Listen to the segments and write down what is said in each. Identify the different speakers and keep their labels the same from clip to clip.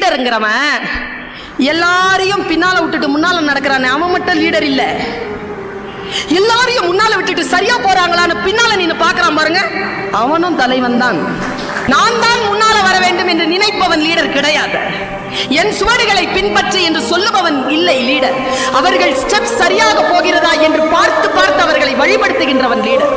Speaker 1: லீடருங்கிறவன் எல்லாரையும் பின்னால விட்டுட்டு முன்னால நடக்கிறான். அவன் மட்டும் லீடர் இல்ல, எல்லாரையும் முன்னால விட்டுட்டு சரியா போறாங்களான்னு பின்னால நின்னு பாக்குறான் பாருங்க, அவனும் தலைவன் தான். நான் தான் முன்னால வர வேண்டும் என்று நினைப்பவன் லீடர் கிடையாது. என் சுவடுகளை பின்பற்றி என்று சொல்லுபவன் இல்லை லீடர். அவர்கள் ஸ்டெப் சரியாக போகிறதா என்று பார்த்து பார்த்து அவர்களை வழிபடுத்துகின்றவன் லீடர்.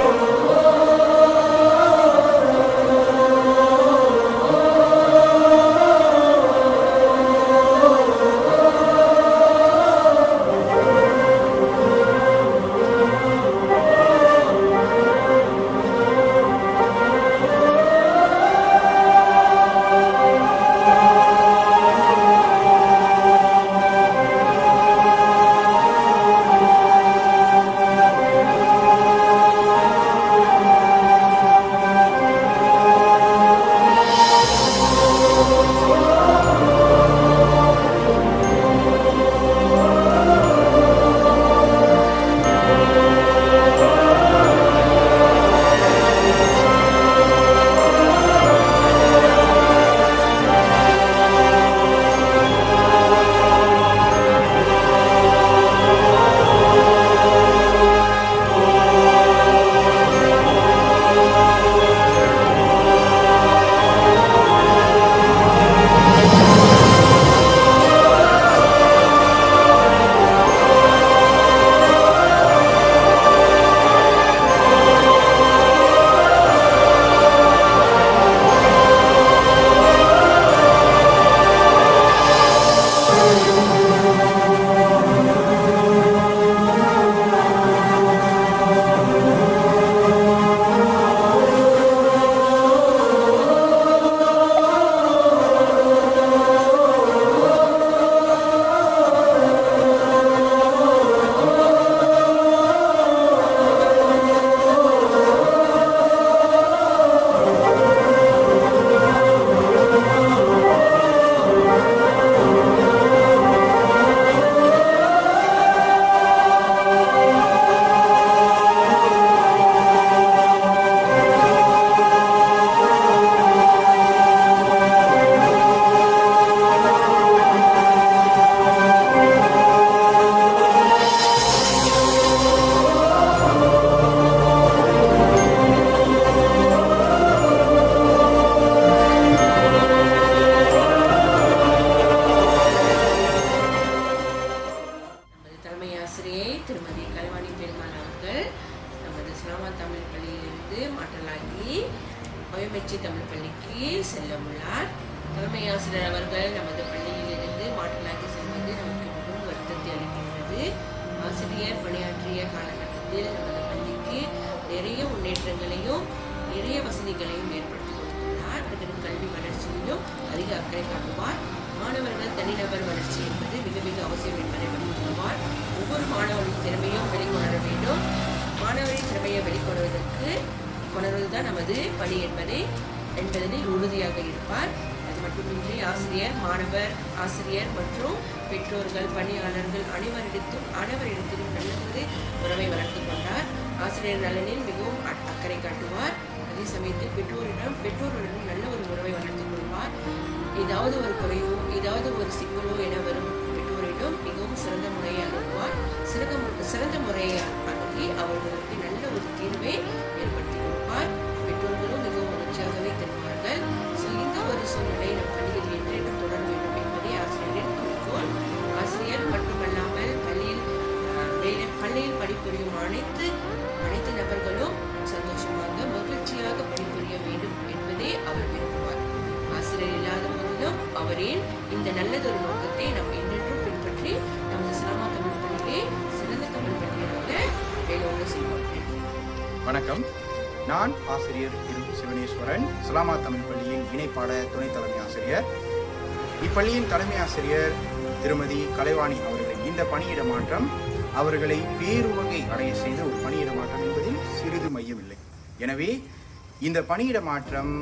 Speaker 2: திருமதி கலைவாணி பெருமாள் அவர்கள் நமது சிலாமா தமிழ் பள்ளியிலிருந்து மாற்றலாகி ஒயமெச்சி தமிழ் பள்ளிக்கு செல்ல உள்ளார். தலைமை ஆசிரியர் அவர்கள் நமது பள்ளியிலிருந்து மாற்றலாகி செல்வது நமக்கு மிகவும் வருத்தத்தை அளிக்கின்றது. ஆசிரியர் பணியாற்றிய காலகட்டத்தில் நமது பள்ளிக்கு நிறைய முன்னேற்றங்களையும் நிறைய வசதிகளையும் ஏற்படுத்தி கொடுத்துள்ளார். அதன் கல்வி வளர்ச்சியிலும் அதிக அக்கறை காட்டுவார். மாணவர்கள் தனிநபர் வளர்ச்சி என்பது மிக மிக அவசியம் என்பதை வலியுறுத்துவார். ஒவ்வொரு மாணவரின் திறமையும் வெளிக்கொணர வேண்டும். மாணவரின் திறமையை வெளிக்கொணர்வதுதான் நமது பணி என்பதில் உறுதியாக இருப்பார். அது மட்டுமின்றி ஆசிரியர், மாணவர், ஆசிரியர் மற்றும் பெற்றோர்கள், பணியாளர்கள் அனைவரிடத்திலும் நல்ல ஒரு உறவை வளர்த்து கொண்டார். ஆசிரியர் நலனில் மிகவும் அக்கறை காட்டுவார். அதே சமயத்தில் பெற்றோருடன் நல்ல ஒரு உறவை வளர்த்துக் கொள்வார். ஏதாவது ஒரு குறைவோ ஏதாவது ஒரு சிக்கலோ என வரும் பெற்றோரிடம் மிகவும் சிறந்த முறையை அணுகுவார். சிறந்த முறையை அணுகி அவர்களுக்கு நல்ல ஒரு தீர்வை ஏற்படுத்தி கொடுப்பார். பெற்றோர்களும் மிகவும் மகிழ்ச்சியாகவே தருவார்கள். இந்த ஒரு சூழ்நிலை நம் பள்ளியில் என்றென்றும் தொடர வேண்டும் என்பதே ஆசிரியரின் குறிக்கோள். ஆசிரியர் மட்டுமல்லாமல் பள்ளியில் பணிபுரியும் அனைத்து நபர்களும் சந்தோஷமாக மகிழ்ச்சியாக பணிபுரிய வேண்டும் என்பதே அவர் விரும்புவார். ஆசிரியர் இல்லாத போதிலும் அவரின் இந்த நல்லதொரு நோக்கத்தை நாம் என்றென்றும் பின்பற்றி நமது சிலாமா தமிழ் பள்ளியை சிறந்த தமிழ் பள்ளியாக வேலோடு செய்வோம்.
Speaker 3: வணக்கம், நான் ஆசிரியர் திரு சிவனேஸ்வரன், சிலாமா தமிழ் பள்ளியின் இணைப்பாட துணை தலைமை ஆசிரியர். இப்பள்ளியின் தலைமை ஆசிரியர் திருமதி கலைவாணி அவர்களின் இந்த பணியிட மாற்றம் அவர்களை பேருவகை அடைய செய்த ஒரு பணியிட மாற்றம் என்பதில் சிறிது மையமில்லை. எனவே இந்த பணியிட மாற்றம்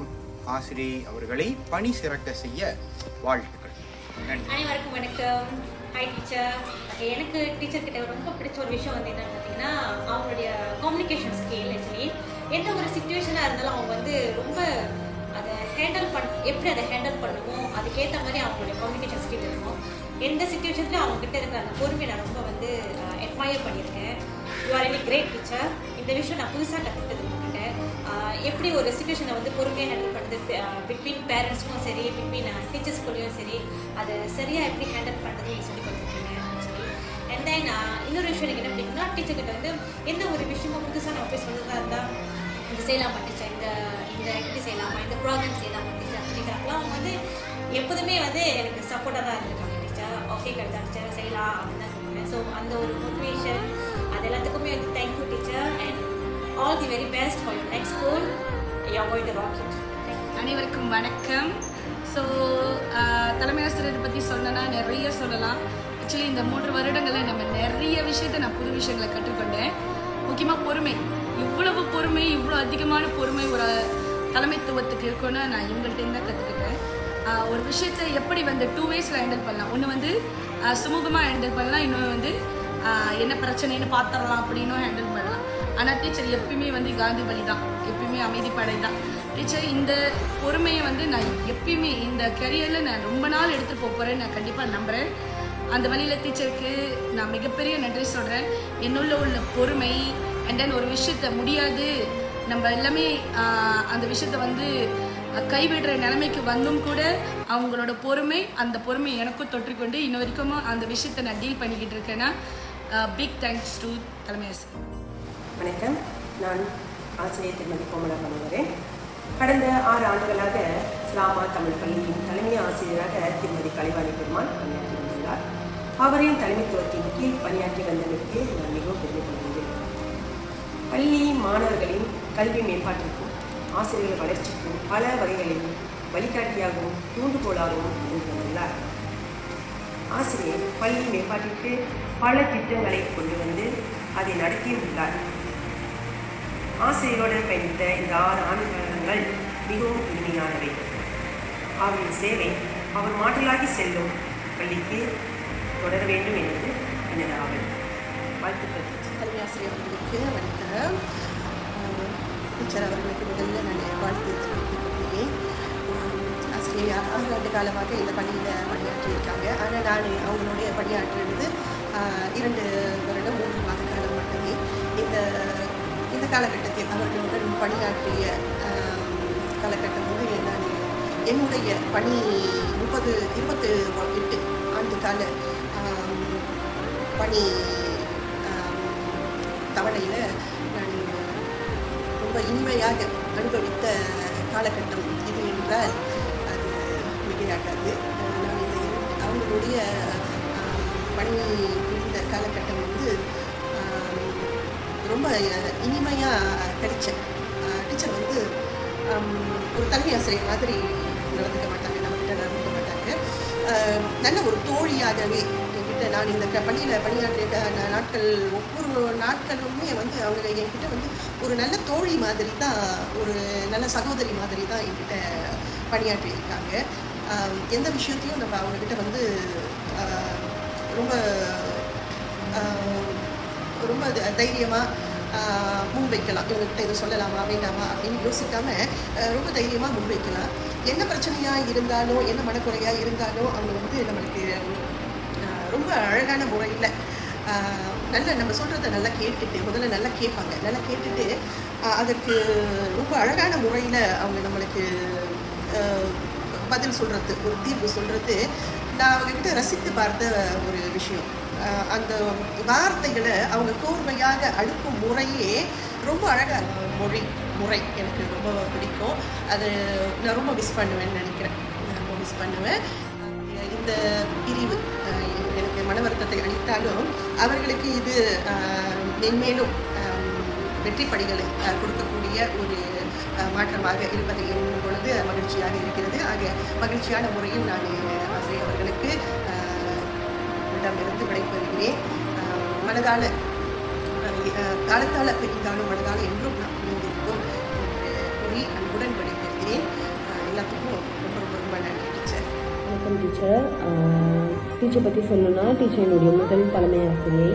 Speaker 3: ஆசிரியை அவர்களை பணி சிறக்க செய்ய வாழ்த்துக்கள்.
Speaker 4: அனைவருக்கும் வணக்கம். Hi teacher. எனக்கு டீச்சர் கிட்ட ரொம்ப பிடிச்ச ஒரு விஷயம் வந்து என்னன்னு பார்த்தீங்கன்னா, அவங்களுடைய கம்யூனிகேஷன் ஸ்கில். ஆக்சுவலி எந்த ஒரு சிச்சுவேஷனாக இருந்தாலும் அவங்க வந்து ரொம்ப அதை எப்படி அதை ஹேண்டில் பண்ணுமோ அதுக்கேற்ற மாதிரி அவங்களுடைய கம்யூனிகேஷன் ஸ்கில் இருக்கும். எந்த சுச்சுவேஷன்லையும் அவங்ககிட்ட இருக்கிற அந்த பொறுமையை நான் ரொம்ப வந்து அட்மையர் பண்ணியிருக்கேன். You are any great teacher. இந்த விஷயம் நான் புதுசாக கற்றுக்கிட்டது உங்ககிட்ட. எப்படி ஒரு சுச்சுவேஷனை வந்து பொறுமையாக ஹேண்டில் பண்ணுறது, பிட்வீன் பேரண்ட்ஸ்க்கும் சரி, பிட்வீன் டீச்சர்ஸ்குள்ளேயும் சரி, அதை சரியாக எப்படி ஹேண்டில் பண்ணுறது நீங்கள் சொல்லி கொடுத்துருக்கீங்க ஆக்சுவலி. அண்ட் தென் இன்னொரு விஷயம் எனக்கு என்ன பிடிக்குன்னா, டீச்சர்கிட்ட வந்து எந்த ஒரு விஷயமும் புதுசாக நம்ம போய் சொல்கிறதா இருந்தால் இது செய்யலாமா டீச்சர், இந்த ஆக்டிவிட்டி செய்யலாமா, இந்த ப்ரோக்ராம் செய்யலாமா டீச்சர் அப்படிங்கிறாங்களா. அவங்க வந்து எப்போதுமே வந்து எனக்கு சப்போர்ட்டாக தான் இருந்திருக்காங்க. டீச்சர் ஓகே கிடைச்சா டீச்சர் செய்யலாம் அப்படின்னு தான் சொல்லுவேன். ஸோ அந்த ஒரு மோட்டிவேஷன் அது எல்லாத்துக்குமே வந்து thank you teacher. And all the very best for your next school. You are going to rock it.
Speaker 5: அனைவருக்கும் வணக்கம். ஸோ தலைமை ஆசிரியரை பற்றி சொன்னேன்னா நிறைய சொல்லலாம். ஆக்சுவலி இந்த 3 வருடங்களில் நம்ம நிறைய விஷயத்தை நான் புது விஷயங்களை கற்றுக்கொண்டேன். முக்கியமாக பொறுமை. இவ்வளவு பொறுமை, இவ்வளோ அதிகமான பொறுமை ஒரு தலைமைத்துவத்துக்கு இருக்குன்னு நான் இவங்கள்ட்ட தான் கற்றுக்கிட்டேன். ஒரு விஷயத்தை எப்படி வந்து 2 waysல ஹேண்டில் பண்ணலாம். ஒன்று வந்து சுமூகமாக ஹேண்டில் பண்ணலாம், இன்னொன்று வந்து என்ன பிரச்சனைன்னு பார்த்துடலாம் அப்படின்னும் ஹேண்டில் பண்ணலாம். ஆனால் டீச்சர் எப்பயுமே வந்து காந்தி வழி தான், எப்பயுமே அமைதிப்படை தான். டீச்சர் இந்த பொறுமையை வந்து நான் எப்பயுமே இந்த கெரியரில் நான் ரொம்ப நாள் எடுத்துகிட்டு போகிறேன்னு நான் கண்டிப்பாக நம்புகிறேன். அந்த வழியில் டீச்சருக்கு நான் மிகப்பெரிய நன்றி சொல்கிறேன். என்னுள்ள உள்ள பொறுமை அண்ட் தென் ஒரு விஷயத்த முடியாது நம்ம எல்லாமே அந்த விஷயத்த வந்து கைவிடுற நிலைமைக்கு வந்தும் கூட அவங்களோட பொறுமை, அந்த பொறுமை எனக்கும் தொற்றிக்கொண்டு இன்ன வரைக்கும் அந்த விஷயத்தை நான் டீல் பண்ணிக்கிட்டு இருக்கேன்னா பிக் தேங்க்ஸ் டு தலைமை ஆசிரியர்.
Speaker 2: வணக்கம், நான் ஆசிரியர் திருமதி கோமலா பண்ணுகிறேன். கடந்த 6 ஆண்டுகளாக இஸ்லாமா தமிழ் பள்ளியின் தலைமை ஆசிரியராக திருமதி கலைவாணி பெருமாள் பணியாற்றி வந்துள்ளார். அவரின் தலைமைத்துவத்தின் கீழ் பணியாற்றி வந்ததற்கு நான் மிகவும் பெருமைப்படுகின்றேன். பள்ளி மாணவர்களின் கல்வி மேம்பாட்டிற்கும் ஆசிரியர்கள் வளர்ச்சிக்கும் பல வகைகளிலும் வழிகாட்டியாகவும் தூண்டுகோலாகவும் இருந்து வந்துள்ளார். ஆசிரியர் பள்ளி மேம்பாட்டிற்கு பல திட்டங்களை கொண்டு வந்து அதை நடத்தியுள்ளார். ஆசிரியரோடு பயணித்த இந்த 6 ஆண்டுகள் மிகவும் இனிமையானவை. அவரின் சேவை அவர் மாற்றலாகி செல்லும் பள்ளிக்கு தொடர வேண்டும் என்பது எனது ஆவல். வாழ்த்துக்கள்.
Speaker 6: தலைமை ஆசிரியர் அவர்களுக்கு வணக்கம். டீச்சர் அவர்களுக்கு முதல்ல நான் வாழ்த்து தெரிவித்துக்கொள்கிறேன். ஆசிரியர் 6 ஆண்டு காலமாக இந்த பள்ளியில் பணியாற்றியிருக்காங்க. ஆனால் நான் அவங்களுடைய பணியாற்றியது 2 வருடம் 3 மாத காலம் மட்டுமே. இந்த காலகட்டத்தில் அவர்களுடன் பணியாற்றிய காலகட்டம் வந்து நான் என்னுடைய பணி 28 ஆண்டு கால பணி தவணையில் நான் ரொம்ப இனிமையாக அனுபவித்த காலகட்டம் இது என்றால் அது மிகையாகாது. நான் இந்த அவங்களுடைய பணி புரிந்த காலகட்டம் வந்து ரொம்ப இனிமையாக கிடைச்சேன். டீச்சர் வந்து ஒரு தலைமை ஆசிரியர் மாதிரி நடந்துக்க மாட்டாங்க, நம்மக்கிட்ட நடந்துக்க மாட்டாங்க. நல்ல ஒரு தோழியாகவே என்கிட்ட நான் இந்த பள்ளியில் பணியாற்றிய நாட்கள் ஒவ்வொரு நாட்களுமே வந்து அவங்க என்கிட்ட வந்து ஒரு நல்ல தோழி மாதிரி தான், ஒரு நல்ல சகோதரி மாதிரி தான் என்கிட்ட பணியாற்றியிருக்காங்க. எந்த விஷயத்தையும் நம்ம அவங்கக்கிட்ட வந்து ரொம்ப ரொம்ப தைரியமாக முன்வைக்கலாம். இவங்ககிட்ட இதை சொல்லலாமா வேண்டாமா அப்படின்னு யோசிக்காமல் ரொம்ப தைரியமாக முன்வைக்கலாம். என்ன பிரச்சனையாக இருந்தாலும், என்ன மனக்குறையாக இருந்தாலும் அவங்க வந்து நம்மளுக்கு ரொம்ப அழகான முறையில் நல்ல நம்ம சொல்கிறத நல்லா கேட்டுட்டு, முதல்ல நல்லா கேட்பாங்க. நல்லா கேட்டுட்டு அதற்கு ரொம்ப அழகான முறையில் அவங்க நம்மளுக்கு பதில் சொல்கிறது, ஒரு தீர்வு சொல்கிறது நான் அவங்கக்கிட்ட ரசித்து பார்த்த ஒரு விஷயம். அந்த வார்த்தைகளை அவங்க கோர்வையாக அடுக்கும் முறையே ரொம்ப அழகாக முறை எனக்கு ரொம்ப பிடிக்கும். அது நான் ரொம்ப மிஸ் பண்ணுவேன்னு நினைக்கிறேன். ரொம்ப மிஸ் பண்ணுவேன். இந்த பிரிவு எனக்கு மன வருத்தத்தை அளித்தாலும் அவர்களுக்கு இது மென்மேலும் வெற்றி படிகளை கொடுக்கக்கூடிய ஒரு மாற்றமாக இருப்பதை எண்ணும் பொழுது மகிழ்ச்சியாக இருக்கிறது. ஆக மகிழ்ச்சியான முறையில் நான் ஆசிரியர் அவர்களுக்கு இடமிருந்து விடைபெறுகிறேன். மனதால் காலத்தால் பிரிந்தாலும் மனதால் என்றும் நான் புரிந்திருக்கும் என்று கூறி அன்புடன் விடைபெறுகிறேன். எல்லாத்துக்கும் ரொம்ப ரொம்ப ரொம்ப நன்றி டீச்சர்.
Speaker 7: வணக்கம் டீச்சர். டீச்சர் பற்றி சொல்லணும்னா, டீச்சர் என்னுடைய முதல் தலைமை ஆசிரியை.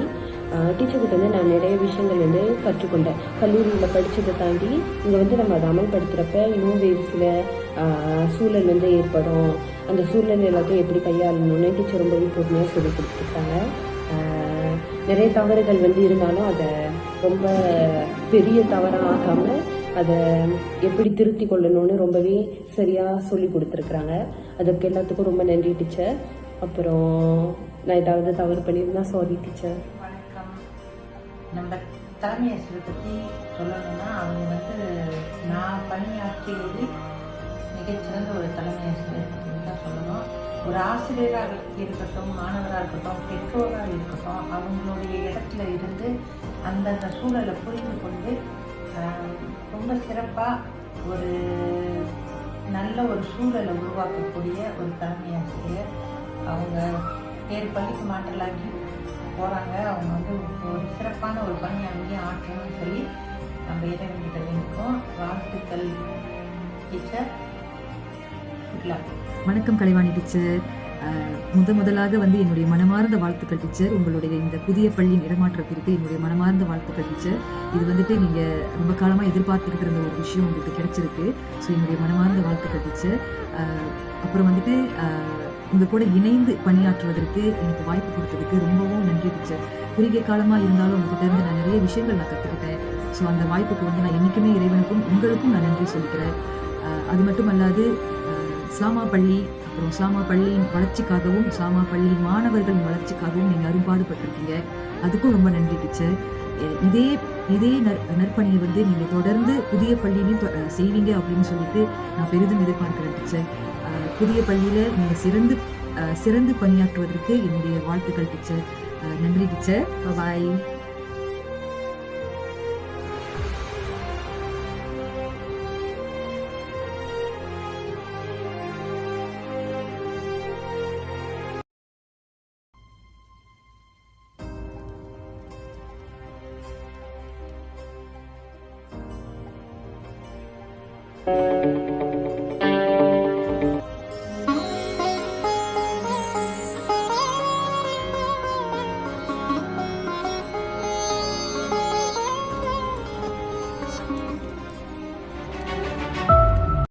Speaker 7: டீச்சர்கிட்ட வந்து நான் நிறைய விஷயங்கள் வந்து கற்றுக்கொண்டேன். கல்லூரியில் படித்ததை தாண்டி இங்கே வந்து நம்ம அதை அமல்படுத்துகிறப்ப இன்னும் வேறு சில சூழல் வந்து ஏற்படும். அந்த சூழல் எல்லாத்தையும் எப்படி கையாளணும்னு டீச்சர் ரொம்பவே பொறுமையாக சொல்லி கொடுத்துருக்காங்க. நிறைய தவறுகள் வந்து இருந்தாலும் அதை ரொம்ப பெரிய தவறாக ஆக்காமல் அதை எப்படி திருத்தி கொள்ளணும்னு ரொம்பவே சரியாக சொல்லி கொடுத்துருக்குறாங்க. அதுக்கு எல்லாத்துக்கும் ரொம்ப நன்றி டீச்சர். அப்புறம் நான் ஏதாவது தவறு பண்ணியிருந்தா சாரி டீச்சர்.
Speaker 8: வணக்கம். நம்ம தலைமை ஆசிரியரை பற்றி சொல்லணும்னா அவங்க வந்து நான் பணியாற்றியது மிகச்சிறந்த ஒரு தலைமை ஆசிரியர் அப்படின்னு தான் சொல்லணும். ஒரு ஆசிரியராக இருக்கட்டும், மாணவராக இருக்கட்டும், பெற்றோராக இருக்கட்டும், அவங்களுடைய இடத்துல இருந்து அந்தந்த சூழலை புரிந்து கொண்டு ரொம்ப சிறப்பாக ஒரு நல்ல ஒரு சூழலை உருவாக்கக்கூடிய ஒரு தலைமை ஆசிரியர். அவங்க வேறு பள்ளிக்கு மாற்றலாகி போகிறாங்க. அவங்க வந்து ஒரு சிறப்பான ஒரு பணி அங்கேயும் ஆற்றணும்னு சொல்லி நம்ம இறைவன்கிட்ட வேண்டிக்கிறோம். வாழ்த்துக்கள் டீச்சர்.
Speaker 9: வணக்கம் கலைவாணி டீச்சர். முதலாக வந்து என்னுடைய மனமார்ந்த வாழ்த்துக்கள் டீச்சர். உங்களுடைய இந்த புதிய பள்ளியின் இடமாற்றத்திற்கு என்னுடைய மனமார்ந்த வாழ்த்துக்கள் டீச்சர். இது வந்துட்டு நீங்கள் ரொம்ப காலமாக எதிர்பார்த்துக்கிட்டு இருந்த ஒரு விஷயம் உங்களுக்கு கிடைச்சிருக்கு. ஸோ என்னுடைய மனமார்ந்த வாழ்த்துக்கள் டீச்சர். அப்புறம் வந்துட்டு உங்கள் கூட இணைந்து பணியாற்றுவதற்கு எனக்கு வாய்ப்பு கொடுத்ததுக்கு ரொம்பவும் நன்றி டீச்சர். குறுகிய காலமாக இருந்தாலும் உங்ககிட்ட இருந்து நான் நிறைய விஷயங்கள் நான் கற்றுக்கிட்டேன். ஸோ அந்த வாய்ப்புக்கு வந்து நான் என்றைக்குமே இறைவனுக்கும் உங்களுக்கும் நான் நன்றி சொல்லிக்கிறேன். அது மட்டும் அல்லாது இஸ்லாமா பள்ளி, அப்புறம் இஸ்லாமா பள்ளியின் வளர்ச்சிக்காகவும் இஸ்லாமா பள்ளியின் மாணவர்களின் வளர்ச்சிக்காகவும் நீங்கள் அரும்பாடுபட்டிருக்கீங்க. அதுக்கும் ரொம்ப நன்றி டீச்சர். இதே நற்பணியை வந்து நீங்கள் தொடர்ந்து புதிய பள்ளியிலையும் செய்வீங்க அப்படின்னு சொல்லிட்டு நான் பெரிதும் எதிர்பார்க்கிறேன் டீச்சர். புதிய பள்ளியில் நீங்கள் சிறந்து பணியாற்றுவதற்கு என்னுடைய வாழ்த்துக்கள் டீச்சர். நன்றி டீச்சர். பாய்.
Speaker 7: Thank you.